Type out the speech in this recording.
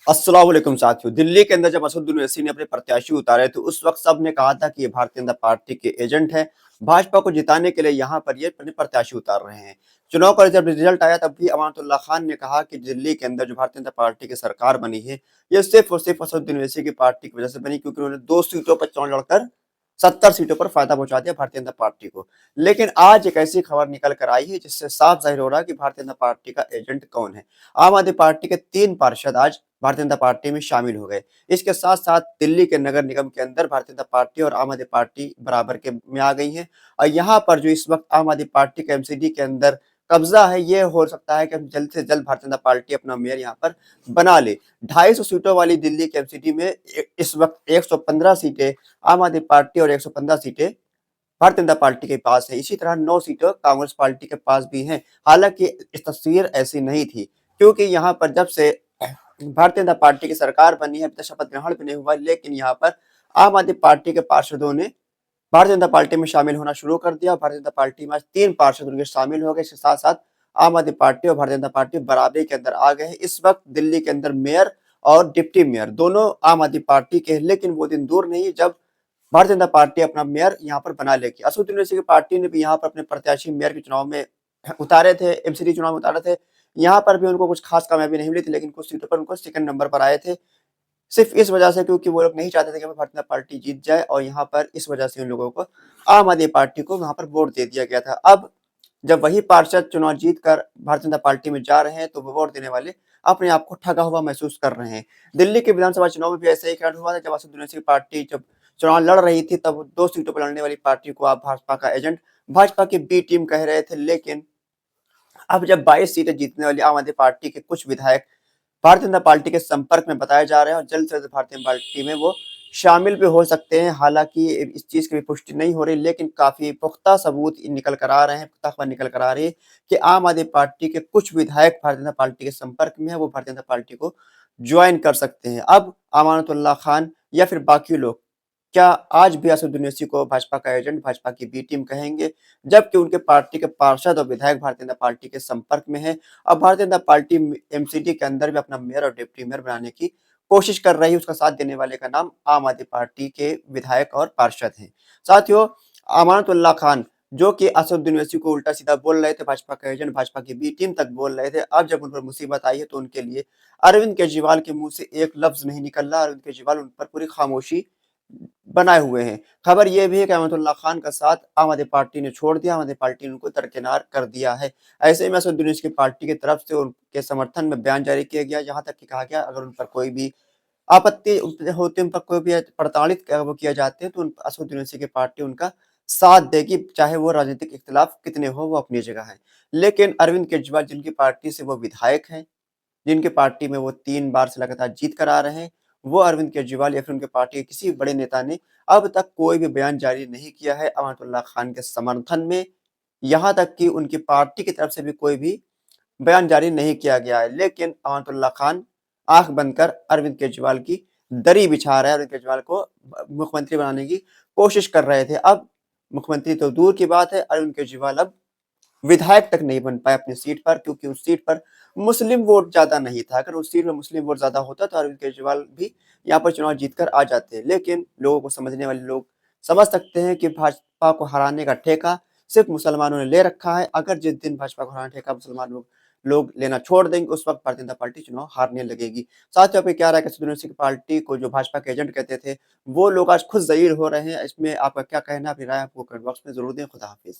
अस्सलाम वालेकुम साथियों। दिल्ली के अंदर जब असदुद्दीन ओवैसी ने अपने प्रत्याशी उतारे तो उस वक्त सब ने कहा था कि ये भारतीय जनता पार्टी के एजेंट है। भाजपा को जिताने के लिए यहाँ पर ये अपने प्रत्याशी उतार रहे हैं। चुनाव का जब रिजल्ट आया तब भी अमानतुल्लाह खान ने कहा कि दिल्ली के अंदर जो भारतीय जनता पार्टी की सरकार बनी है, ये सिर्फ और सिर्फ असदुद्दीन ओवैसी की पार्टी की वजह से बनी, क्योंकि उन्होंने 2 सीटों पर चुनाव लड़कर 70 सीटों पर फायदा पहुंचा दिया भारतीय जनता पार्टी को। लेकिन आज एक ऐसी खबर निकल कर आई है जिससे साफ ज़ाहिर हो रहा है कि भारतीय जनता पार्टी का एजेंट कौन है। आम आदमी पार्टी के 3 पार्षद आज भारतीय जनता पार्टी में शामिल हो गए। इसके साथ-साथ दिल्ली के नगर निगम के अंदर भारतीय जनता पार्टी और आम आदमी पार्टी बराबर के में आ गई हैं और यहाँ पर जो इस वक्त आम आदमी पार्टी का एमसीडी के अंदर कब्जा है, ये हो सकता है कि हम जल्द से जल्द भारतीय जनता पार्टी अपना मेयर यहाँ पर बना ले। 250 सीटों वाली दिल्ली के एमसीडी में इस वक्त 115 सीटें आम आदमी पार्टी और 115 सीटें भारतीय जनता पार्टी के पास है। इसी तरह 9 सीटें कांग्रेस पार्टी के पास भी हैं। हालांकि इस तस्वीर ऐसी नहीं थी, क्योंकि यहाँ पर जब से भारतीय जनता पार्टी की सरकार बनी है, अभी तक शपथ ग्रहण भी नहीं हुआ, लेकिन यहाँ पर आम आदमी पार्टी के पार्षदों ने भारतीय जनता पार्टी में शामिल होना शुरू कर दिया। भारतीय जनता पार्टी में आज 3 पार्षद उनके शामिल हो गए। इसके साथ-साथ आम आदमी पार्टी और भारतीय जनता पार्टी बराबरी के अंदर आ गए हैं। इस वक्त दिल्ली के अंदर मेयर और डिप्टी मेयर दोनों आम आदमी पार्टी के हैं, लेकिन वो दिन दूर नहीं जब भारतीय जनता पार्टी अपना मेयर यहाँ पर बना लेगी। असदुद्दीन ओवैसी की पार्टी ने भी यहाँ पर अपने प्रत्याशी मेयर के चुनाव में उतारे थे, एमसीडी चुनाव में उतारे थे। यहाँ पर भी उनको कुछ खास कामयाबी नहीं मिली थी, लेकिन कुछ सीटों पर उनको सेकंड नंबर पर आए थे। सिर्फ इस वजह से, क्योंकि वो लोग नहीं चाहते थे कि भारतीय जनता पार्टी जीत जाए और यहाँ पर इस वजह से उन लोगों को आम आदमी पार्टी को वहाँ पर वोट दे दिया गया था। अब जब वही पार्षद चुनाव जीत कर भारतीय जनता पार्टी में जा रहे हैं, तो वो वोट देने वाले अपने आप को ठगा हुआ महसूस कर रहे हैं। दिल्ली के विधानसभा चुनाव में भी ऐसा ही कांड हुआ था। जब असदुद्दीन ओवैसी की पार्टी जब चुनाव लड़ रही थी, तब 2 सीटों पर लड़ने वाली पार्टी को आप भाजपा का एजेंट, भाजपा की बी टीम कह रहे थे। लेकिन अब जब 22 सीटें जीतने वाली आम आदमी पार्टी के कुछ विधायक भारतीय जनता पार्टी के संपर्क में बताए जा रहे हैं और जल्द से जल्द भारतीय जनता पार्टी में वो शामिल भी हो सकते हैं। हालांकि इस चीज की भी पुष्टि नहीं हो रही, लेकिन काफी पुख्ता सबूत निकल कर आ रहे हैं, पुख्ता खबर निकल कर आ रही है कि आम आदमी पार्टी के कुछ विधायक भारतीय जनता पार्टी के संपर्क में है, वो भारतीय जनता पार्टी को ज्वाइन कर सकते हैं। अब अमानतुल्लाह खान या फिर बाकी लोग क्या आज भी असदुद्दीन ओवैसी को भाजपा का एजेंट, भाजपा की बी टीम कहेंगे, जबकि उनके पार्टी के पार्षद और विधायक भारतीय जनता पार्टी के संपर्क में हैं और भारतीय जनता पार्टी एमसीडी के अंदर भी अपना मेयर और डिप्टी मेयर बनाने की कोशिश कर रही है। उसका साथ देने वाले का नाम आम आदमी पार्टी के विधायक और पार्षद हैं। साथियों, अमानतुल्लाह खान जो कि असदुद्दीन ओवैसी को उल्टा सीधा बोल रहे थे, भाजपा का एजेंट, भाजपा की बी टीम तक बोल रहे थे, अब जब उन पर मुसीबत आई है तो उनके लिए अरविंद केजरीवाल के मुंह से एक लफ्ज नहीं निकल रहा। अरविंद केजरीवाल उन पर पूरी खामोशी बनाए हुए हैं। खबर ये भी है कि अहमदुल्ला खान का साथ आम आदमी पार्टी ने छोड़ दिया, आम आदमी पार्टी ने उनको दरकिनार कर दिया है। ऐसे में असदुद्दीन ओवैसी की पार्टी की तरफ से उनके समर्थन में बयान जारी किया गया, जहाँ तक कि कहा गया अगर उन पर कोई भी आपत्ति होती है, उन पर कोई भी प्रताड़ित वो किया जाते हैं, तो असदुद्दीन ओवैसी की पार्टी उनका साथ देगी, चाहे वो राजनीतिक इख्तिलाफ कितने हो, वो अपनी जगह है। लेकिन अरविंद केजरीवाल जिनकी पार्टी से वो विधायक हैं, जिनकी पार्टी में वो 3 बार से लगातार जीत कर आ रहे हैं, वो अरविंद केजरीवाल या फिर उनके पार्टी के किसी बड़े नेता ने अब तक कोई भी बयान जारी नहीं किया है अमानतुल्लाह खान के समर्थन में। यहाँ तक कि उनकी पार्टी की तरफ से भी कोई भी बयान जारी नहीं किया गया है। लेकिन अमानतुल्लाह खान आँख बंद कर अरविंद केजरीवाल की दरी बिछा रहे हैं, अरविंद केजरीवाल को मुख्यमंत्री बनाने की कोशिश कर रहे थे। अब मुख्यमंत्री तो दूर की बात है, अरविंद केजरीवाल अब विधायक तक नहीं बन पाए अपनी सीट पर, क्योंकि उस सीट पर मुस्लिम वोट ज़्यादा नहीं था। अगर उस सीट में मुस्लिम वोट ज़्यादा होता तो अरविंद केजरीवाल भी यहाँ पर चुनाव जीतकर आ जाते। लेकिन लोगों को समझने वाले लोग समझ सकते हैं कि भाजपा को हराने का ठेका सिर्फ मुसलमानों ने ले रखा है। अगर जिस दिन भाजपा को हराने का ठेका मुसलमान लोग लोग लेना छोड़ देंगे, उस वक्त भारतीय जनता पार्टी चुनाव हारने लगेगी। साथियों, आपको क्या राय है? असदुद्दीन ओवैसी की पार्टी को जो भाजपा के एजेंट कहते थे, वो लोग आज खुद ज़हीर हो रहे हैं। इसमें आपका क्या कहना है? अपनी राय आपको कमेंट बॉक्स में ज़रूर दें। खुदा हाफिज़।